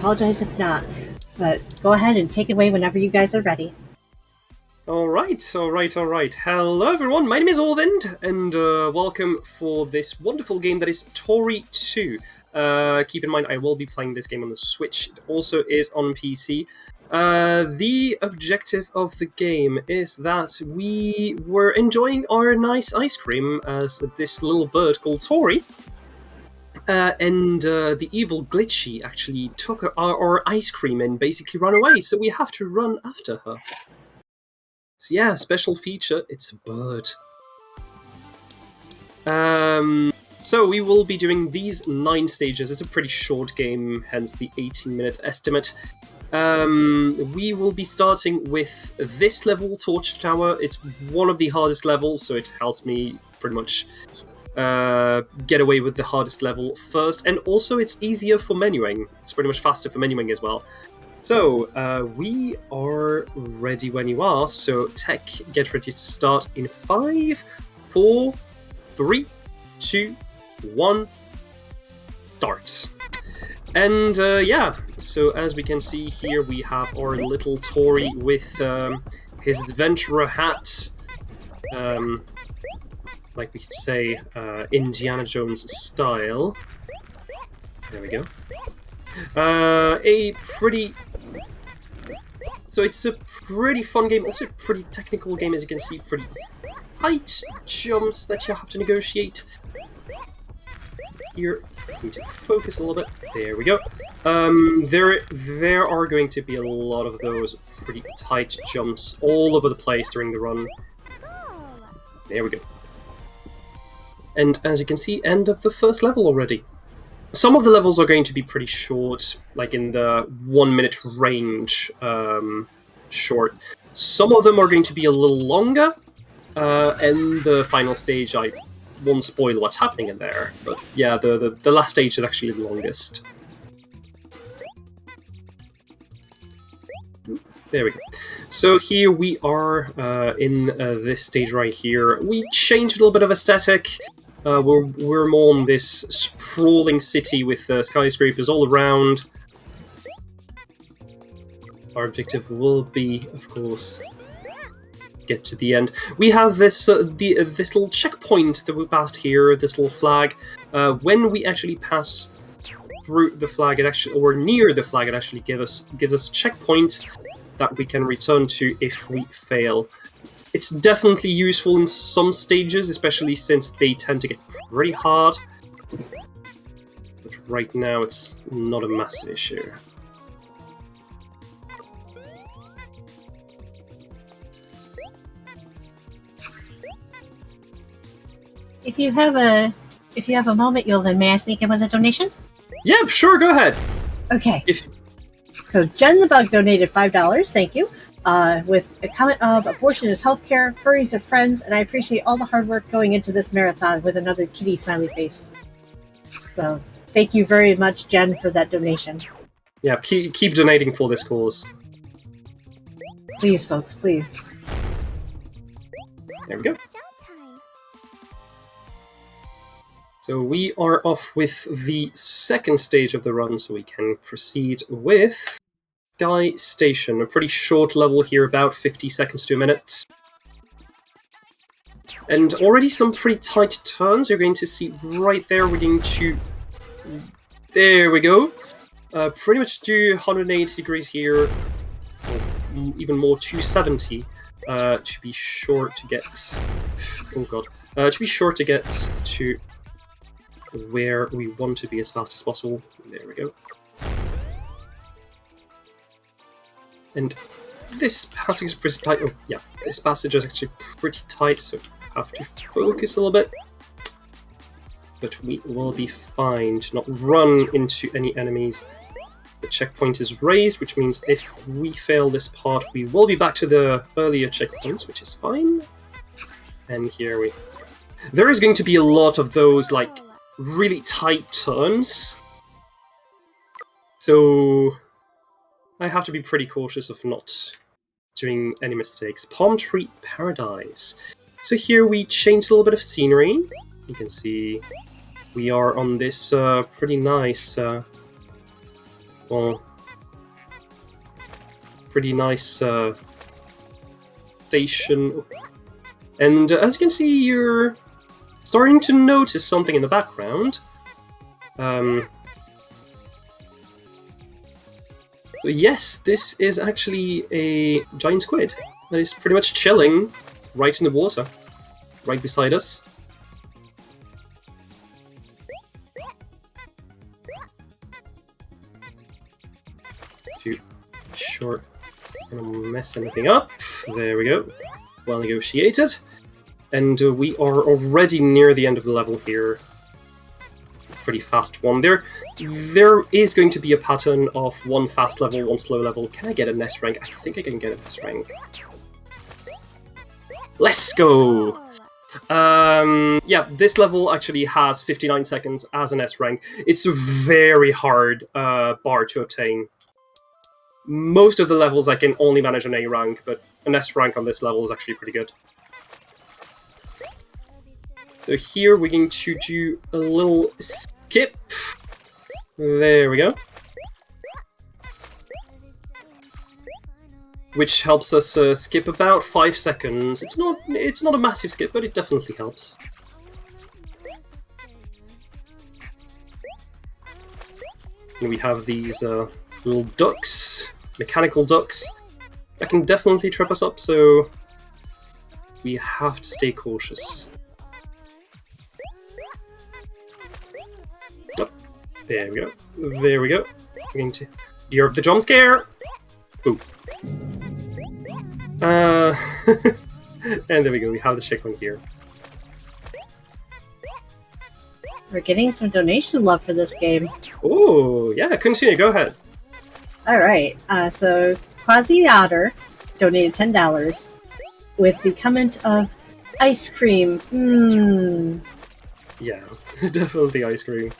apologize if not. But go ahead and take it away whenever you guys are ready. Alright. Hello everyone, my name is Ulvind, and welcome for this wonderful game that is Toree 2. Keep in mind, I will be playing this game on the Switch. It also is on PC. The objective of the game is that we were enjoying our nice ice cream as this little bird called Toree. And the evil Glitchy actually took our ice cream and basically ran away, so we have to run after her. So yeah, special feature, it's a bird. So we will be doing these 9 stages. It's a pretty short game, hence the 18-minute estimate. We will be starting with this level, Torch Tower. It's one of the hardest levels, so it helps me pretty much get away with the hardest level first. And also it's easier for menuing. It's pretty much faster for menuing as well. So, we are ready when you are, so tech, get ready to start in 5, 4, 3, 2, 1, start. And yeah, so as we can see here, we have our little Toree with his adventurer hat, like we could say, Indiana Jones style. There we go. So it's a pretty fun game, also a pretty technical game, as you can see, pretty height jumps that you have to negotiate. Here, I need to focus a little bit. There we go. There are going to be a lot of those pretty tight jumps all over the place during the run. There we go. And as you can see, end of the first level already. Some of the levels are going to be pretty short, like in the 1-minute range short. Some of them are going to be a little longer, and the final stage, I won't spoil what's happening in there, but yeah, the last stage is actually the longest. There we go. So here we are in this stage right here. We changed a little bit of aesthetic. We're more on this sprawling city with skyscrapers all around. Our objective will be, of course, get to the end. We have this this little checkpoint that we passed here, this little flag. When we actually pass through the flag, or near the flag, it actually gives us a checkpoint that we can return to if we fail. It's definitely useful in some stages, especially since they tend to get pretty hard. But right now, it's not a massive issue. If you have a moment, Yolden, may I sneak in with a donation? Yeah, sure, go ahead. Okay. So Jen the Bug donated $5, thank you. With a comment of abortion is healthcare, furries are friends, and I appreciate all the hard work going into this marathon with another kitty smiley face. So thank you very much, Jen, for that donation. Yeah, keep donating for this cause. Please, folks, please. There we go. So we are off with the second stage of the run, so we can proceed with Sky Station. A pretty short level here, about 50 seconds to a minute. And already some pretty tight turns. You're going to see right there, we're going to... There we go. Pretty much do 180 degrees here, or even more, 270, to be sure to get... Oh god. To be sure to get to where we want to be as fast as possible. There we go. And this passage is pretty tight. Oh, yeah, this passage is actually pretty tight, so I have to focus a little bit. But we will be fine to not run into any enemies. The checkpoint is raised, which means if we fail this part, we will be back to the earlier checkpoints, which is fine. And here we go. There is going to be a lot of those, like, really tight turns. So I have to be pretty cautious of not doing any mistakes. Palm Tree Paradise. So here we changed a little bit of scenery. You can see we are on this pretty nice, well, pretty nice station. And as you can see, you're starting to notice something in the background. Yes, this is actually a giant squid that is pretty much chilling right in the water, right beside us. Too short, gonna mess anything up. There we go. Well negotiated. And we are already near the end of the level here. Pretty fast one. There is going to be a pattern of one fast level, one slow level. Can I get an S rank? I think I can get an S rank. Let's go! Yeah, this level actually has 59 seconds as an S rank. It's a very hard bar to obtain. Most of the levels I can only manage an A rank, but an S rank on this level is actually pretty good. So here we're going to do a little skip. There we go. Which helps us skip about 5 seconds. It's not a massive skip, but it definitely helps. And we have these little ducks, mechanical ducks, that can definitely trip us up, so we have to stay cautious. Oh, there we go. There we go. We're going to gear up the jump scare. Ooh. And there we go. We have the chick one here. We're getting some donation love for this game. Oh, yeah. Continue. Go ahead. All right. So Quasi Otter donated $10 with the comment of ice cream. Yeah, definitely ice cream.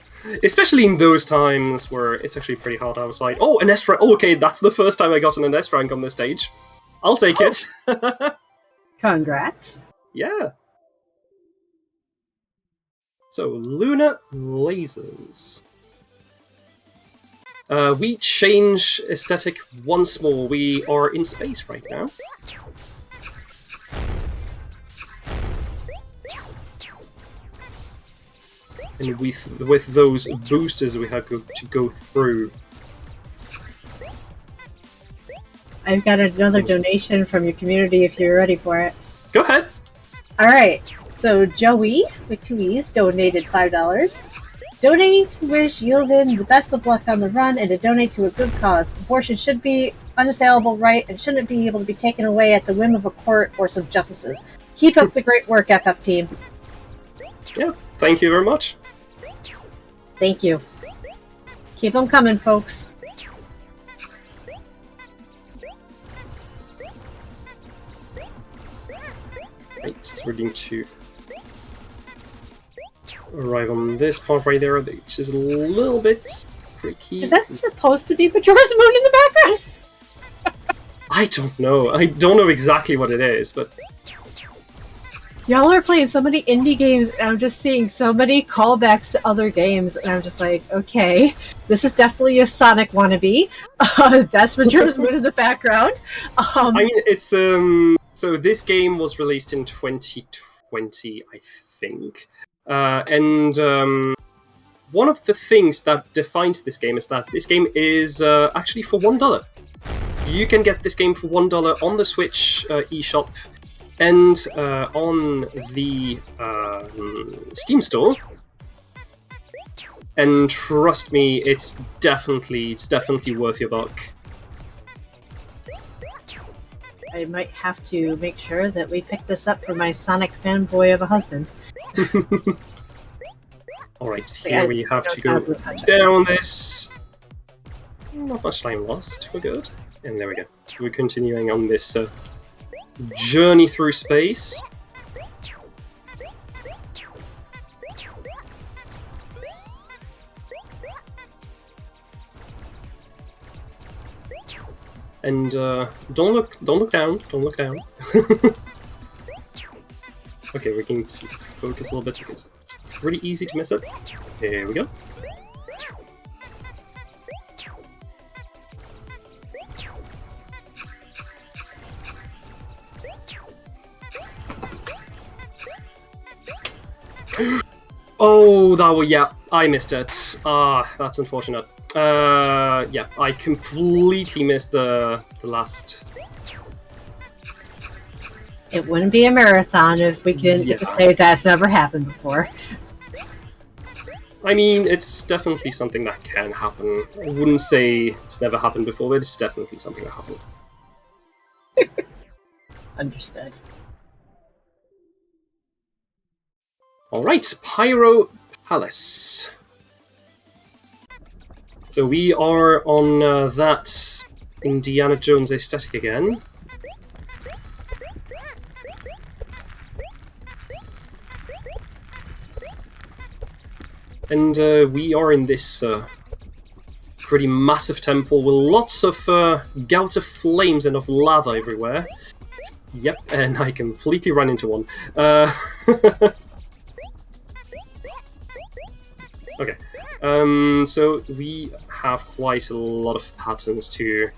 Especially in those times where it's actually pretty hard outside. Oh, an S rank. Oh, okay, that's the first time I got an S rank on this stage. I'll take it. Congrats. Yeah. So, Lunar Lasers. We change aesthetic once more. We are in space right now. And with those boosters we have to go through. I've got another donation from your community if you're ready for it. Go ahead. Alright, so Joey, with 2 E's, donated $5. Donate to wish Ulvind the best of luck on the run and to donate to a good cause. Abortion should be unassailable right and shouldn't be able to be taken away at the whim of a court or some justices. Keep up the great work, FF team. Yeah, thank you very much. Thank you. Keep them coming, folks. Right, we're going to arrive on this part right there, which is a little bit tricky. Is that supposed to be Majora's Moon in the background? I don't know. I don't know exactly what it is, but... Y'all are playing so many indie games, and I'm just seeing so many callbacks to other games, and I'm just like, okay, this is definitely a Sonic wannabe. That's Majora's Moon in the background. I mean, it's, so this game was released in 2020, I think. And one of the things that defines this game is that this game is actually for $1. You can get this game for $1 on the Switch eShop and on the Steam store. And trust me, it's definitely worth your buck. I might have to make sure that we pick this up for my Sonic fanboy of a husband. Alright, here we have to go down this. Not much time lost, we're good. And there we go. We're continuing on this journey through space. And don't look down, don't look down. Okay, we're going to focus a little bit because it's pretty easy to miss it. Here we go. Oh, that was, yeah, I missed it. Ah, that's unfortunate. Yeah, I completely missed the last. It wouldn't be a marathon if we couldn't just say that's never happened before. I mean, it's definitely something that can happen. I wouldn't say it's never happened before, but it's definitely something that happened. Understood. Alright, Pyro Palace. So we are on that Indiana Jones aesthetic again. And we are in this pretty massive temple with lots of gouts of flames and of lava everywhere. Yep, and I completely ran into one. Okay, so we have quite a lot of patterns to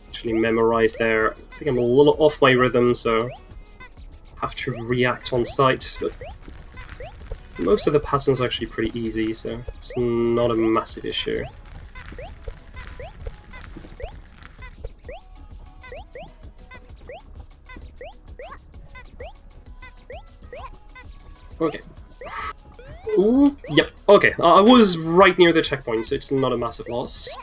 actually memorize there. I think I'm a little off my rhythm, so have to react on sight. But most of the patterns are actually pretty easy, so it's not a massive issue. Okay. Ooh, yep, okay. I was right near the checkpoint, so it's not a massive loss.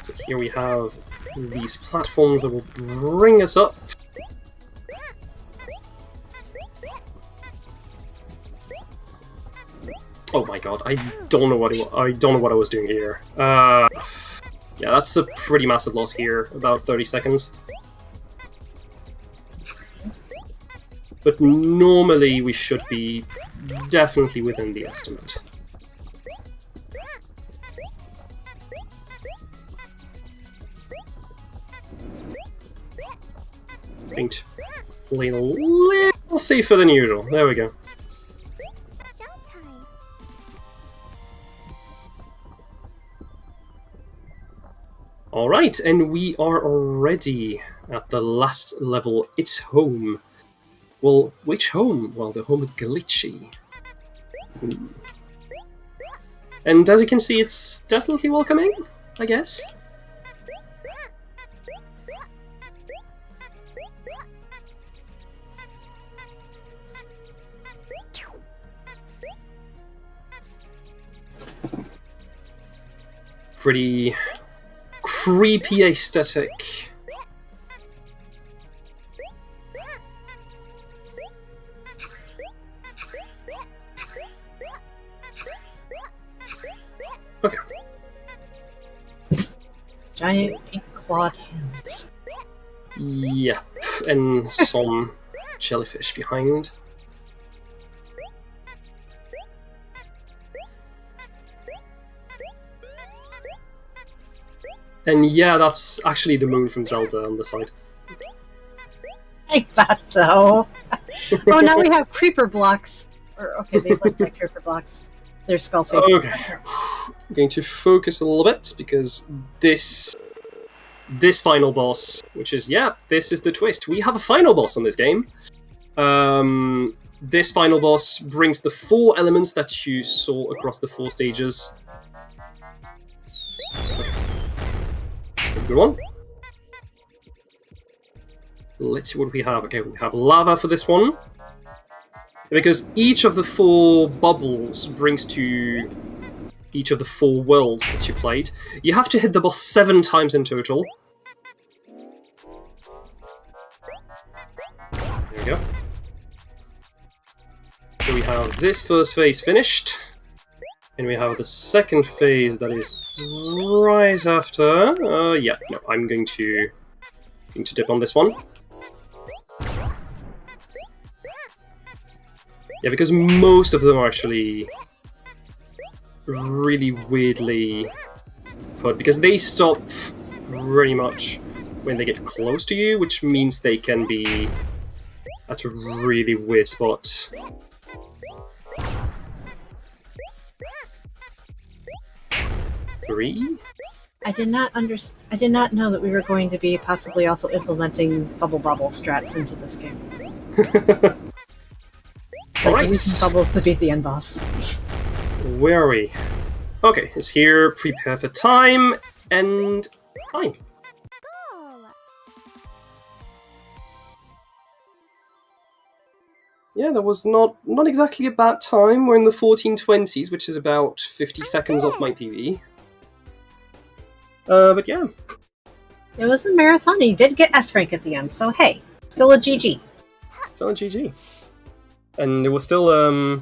So here we have these platforms that will bring us up. Oh my god, I don't know what I was doing here. Yeah, that's a pretty massive loss here, about 30 seconds. But normally we should be definitely within the estimate. Going to play a little safer than usual. There we go. Alright, and we are already at the last level. It's home. Well, which home? Well, the home of Glitchy. And as you can see, it's definitely welcoming, I guess. Pretty creepy aesthetic. Okay. Giant pink clawed hands. Yep, and some jellyfish behind. And yeah, that's actually the moon from Zelda on the side. I thought so. Oh, now we have creeper blocks. Or okay, they look like creeper blocks. They're skull faces. Okay, I'm going to focus a little bit because this final boss, which is this is the twist. We have a final boss on this game. This final boss brings the 4 elements that you saw across the 4 stages. Okay. Good one. Let's see what we have. Okay, we have lava for this one. Because each of the 4 bubbles brings to each of the 4 worlds that you played. You have to hit the boss 7 times in total. There we go. So we have this first phase finished. And we have the second phase that is right after. Yeah, no, I'm going to dip on this one. Yeah, because most of them are actually really weirdly put, because they stop pretty much when they get close to you, which means they can be at a really weird spot. Three? I did not I did not know that we were going to be possibly also implementing bubble strats into this game. Alright. Using bubbles to beat the end boss. Where are we? Okay, it's here. Prepare for time and time. Yeah, that was not exactly a bad time. We're in the 1420s, which is about 50 seconds off my PB. But yeah. It was a marathon, and you did get S rank at the end, so hey, still a GG. Still a GG. And it was still, and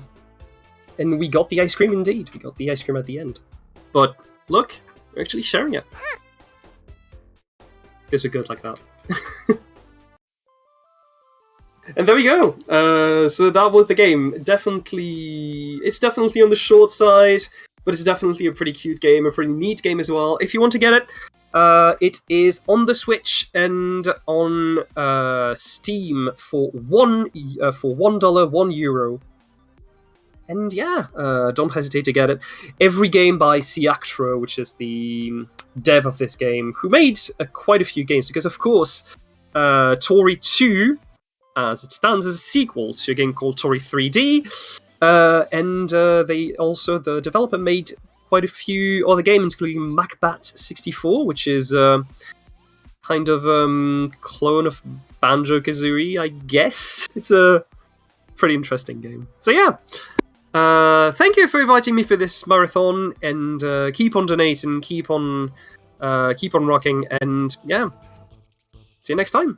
we got the ice cream indeed. We got the ice cream at the end. But look, we're actually sharing it. Because we're good like that. And there we go. So that was the game. It's definitely on the short side, but it's definitely a pretty cute game, a pretty neat game as well. If you want to get it, it is on the Switch and on Steam for $1, €1. And yeah, don't hesitate to get it. Every game by Ciactro, which is the dev of this game, who made quite a few games, because of course, Toree 2, as it stands, as a sequel to a game called Toree 3D, and the developer made quite a few other games, including Macbat 64, which is kind of clone of Banjo-Kazooie, I guess. It's a pretty interesting game. So yeah, thank you for inviting me for this marathon, and keep on donating, keep on rocking, and yeah, see you next time.